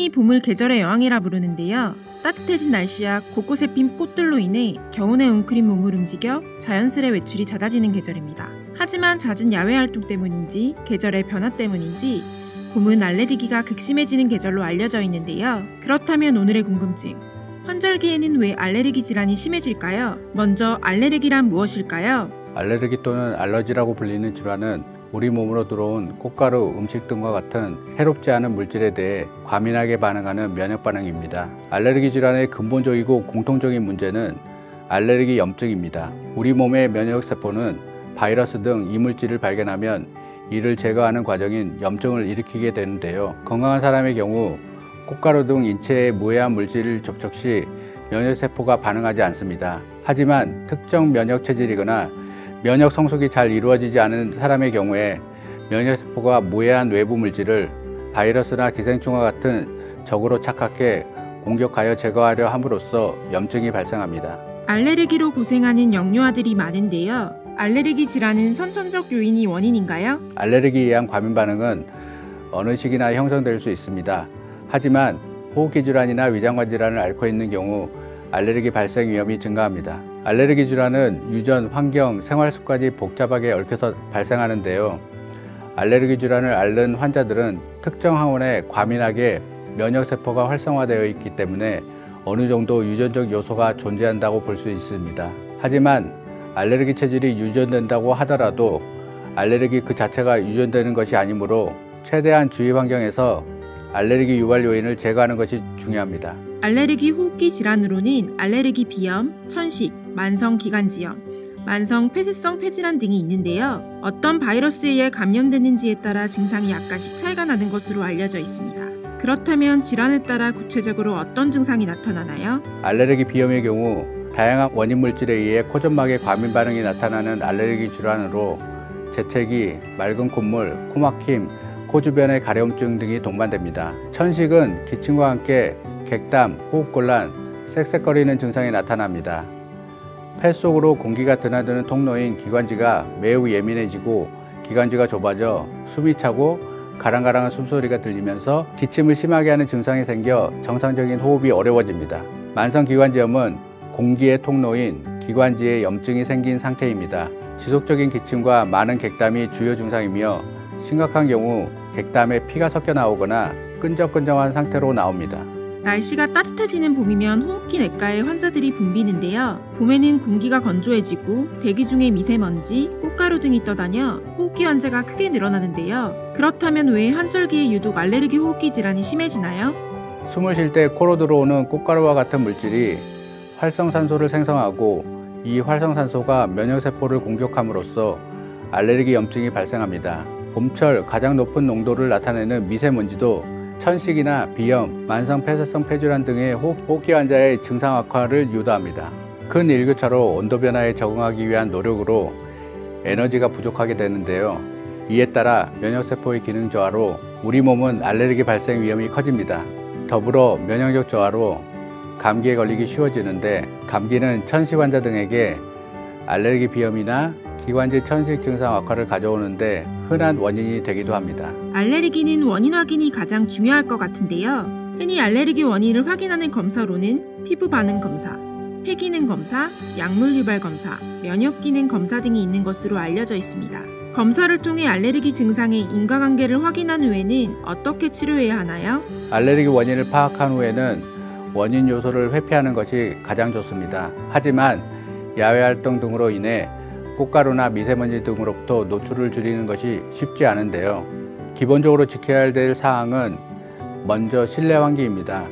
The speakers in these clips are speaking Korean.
흔히 봄을 계절의 여왕이라 부르는데요. 따뜻해진 날씨와 곳곳에 핀 꽃들로 인해 겨우내 웅크린 몸을 움직여 자연스레 외출이 잦아지는 계절입니다. 하지만 잦은 야외 활동 때문인지 계절의 변화 때문인지 봄은 알레르기가 극심해지는 계절로 알려져 있는데요. 그렇다면 오늘의 궁금증, 환절기에는 왜 알레르기 질환이 심해질까요? 먼저 알레르기란 무엇일까요? 알레르기 또는 알러지라고 불리는 질환은 우리 몸으로 들어온 꽃가루, 음식 등과 같은 해롭지 않은 물질에 대해 과민하게 반응하는 면역 반응입니다. 알레르기 질환의 근본적이고 공통적인 문제는 알레르기 염증입니다. 우리 몸의 면역세포는 바이러스 등 이물질을 발견하면 이를 제거하는 과정인 염증을 일으키게 되는데요. 건강한 사람의 경우 꽃가루 등 인체에 무해한 물질을 접촉 시 면역세포가 반응하지 않습니다. 하지만 특정 면역 체질이거나 면역 성숙이 잘 이루어지지 않은 사람의 경우에 면역세포가 무해한 외부 물질을 바이러스나 기생충과 같은 적으로 착각해 공격하여 제거하려 함으로써 염증이 발생합니다. 알레르기로 고생하는 영유아들이 많은데요. 알레르기 질환은 선천적 요인이 원인인가요? 알레르기에 의한 과민 반응은 어느 시기나 형성될 수 있습니다. 하지만 호흡기 질환이나 위장관 질환을 앓고 있는 경우 알레르기 발생 위험이 증가합니다. 알레르기 질환은 유전, 환경, 생활습관이 복잡하게 얽혀서 발생하는데요. 알레르기 질환을 앓는 환자들은 특정 항원에 과민하게 면역세포가 활성화되어 있기 때문에 어느 정도 유전적 요소가 존재한다고 볼 수 있습니다. 하지만 알레르기 체질이 유전된다고 하더라도 알레르기 그 자체가 유전되는 것이 아니므로 최대한 주위 환경에서 알레르기 유발 요인을 제거하는 것이 중요합니다. 알레르기 호흡기 질환으로는 알레르기 비염, 천식, 만성 기관지염, 만성 폐쇄성 폐질환 등이 있는데요. 어떤 바이러스에 의해 감염됐는지에 따라 증상이 약간씩 차이가 나는 것으로 알려져 있습니다. 그렇다면 질환에 따라 구체적으로 어떤 증상이 나타나나요? 알레르기 비염의 경우 다양한 원인 물질에 의해 코점막의 과민 반응이 나타나는 알레르기 질환으로 재채기, 맑은 콧물, 코막힘, 코 주변의 가려움증 등이 동반됩니다. 천식은 기침과 함께 객담, 호흡곤란, 쌕쌕거리는 증상이 나타납니다. 폐 속으로 공기가 드나드는 통로인 기관지가 매우 예민해지고 기관지가 좁아져 숨이 차고 가랑가랑한 숨소리가 들리면서 기침을 심하게 하는 증상이 생겨 정상적인 호흡이 어려워집니다. 만성기관지염은 공기의 통로인 기관지에 염증이 생긴 상태입니다. 지속적인 기침과 많은 객담이 주요 증상이며 심각한 경우 객담에 피가 섞여 나오거나 끈적끈적한 상태로 나옵니다. 날씨가 따뜻해지는 봄이면 호흡기 내과에 환자들이 붐비는데요. 봄에는 공기가 건조해지고 대기 중에 미세먼지, 꽃가루 등이 떠다녀 호흡기 환자가 크게 늘어나는데요. 그렇다면 왜 한절기에 유독 알레르기 호흡기 질환이 심해지나요? 숨을 쉴 때 코로 들어오는 꽃가루와 같은 물질이 활성산소를 생성하고 이 활성산소가 면역세포를 공격함으로써 알레르기 염증이 발생합니다. 봄철 가장 높은 농도를 나타내는 미세먼지도 천식이나 비염, 만성 폐쇄성 폐질환 등의 호흡기 환자의 증상 악화를 유도합니다. 큰 일교차로 온도 변화에 적응하기 위한 노력으로 에너지가 부족하게 되는데요. 이에 따라 면역세포의 기능 저하로 우리 몸은 알레르기 발생 위험이 커집니다. 더불어 면역력 저하로 감기에 걸리기 쉬워지는데 감기는 천식 환자 등에게 알레르기 비염이나 기관지 천식 증상 악화를 가져오는데 흔한 원인이 되기도 합니다. 알레르기는 원인 확인이 가장 중요할 것 같은데요. 흔히 알레르기 원인을 확인하는 검사로는 피부 반응 검사, 폐기능 검사, 약물 유발 검사, 면역 기능 검사 등이 있는 것으로 알려져 있습니다. 검사를 통해 알레르기 증상의 인과관계를 확인한 후에는 어떻게 치료해야 하나요? 알레르기 원인을 파악한 후에는 원인 요소를 회피하는 것이 가장 좋습니다. 하지만 야외 활동 등으로 인해 꽃가루나 미세먼지 등으로부터 노출을 줄이는 것이 쉽지 않은데요. 기본적으로 지켜야 될 사항은 먼저 실내 환기입니다.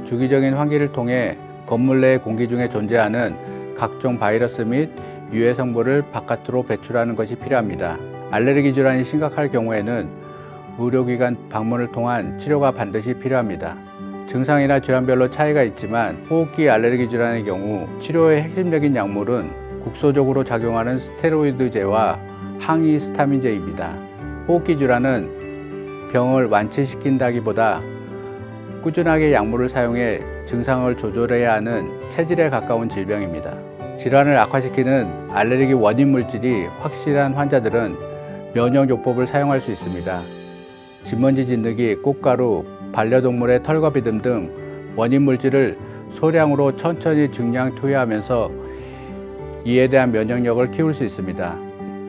주기적인 환기를 통해 건물 내 공기 중에 존재하는 각종 바이러스 및 유해 성분을 바깥으로 배출하는 것이 필요합니다. 알레르기 질환이 심각할 경우에는 의료기관 방문을 통한 치료가 반드시 필요합니다. 증상이나 질환별로 차이가 있지만 호흡기 알레르기 질환의 경우 치료의 핵심적인 약물은 국소적으로 작용하는 스테로이드제와 항히스타민제입니다. 호흡기 질환은 병을 완치시킨다기보다 꾸준하게 약물을 사용해 증상을 조절해야 하는 체질에 가까운 질병입니다. 질환을 악화시키는 알레르기 원인 물질이 확실한 환자들은 면역요법을 사용할 수 있습니다. 진먼지 진드기, 꽃가루, 반려동물의 털과 비듬 등 원인 물질을 소량으로 천천히 증량 투여하면서 이에 대한 면역력을 키울 수 있습니다.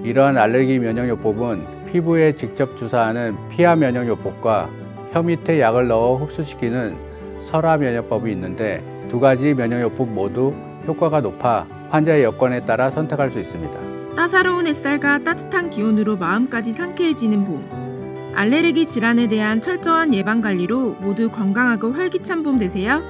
이러한 알레르기 면역요법은 피부에 직접 주사하는 피하 면역요법과 혀 밑에 약을 넣어 흡수시키는 설화 면역법이 있는데 두 가지 면역요법 모두 효과가 높아 환자의 여건에 따라 선택할 수 있습니다. 따사로운 햇살과 따뜻한 기온으로 마음까지 상쾌해지는 봄. 알레르기 질환에 대한 철저한 예방관리로 모두 건강하고 활기찬 봄 되세요.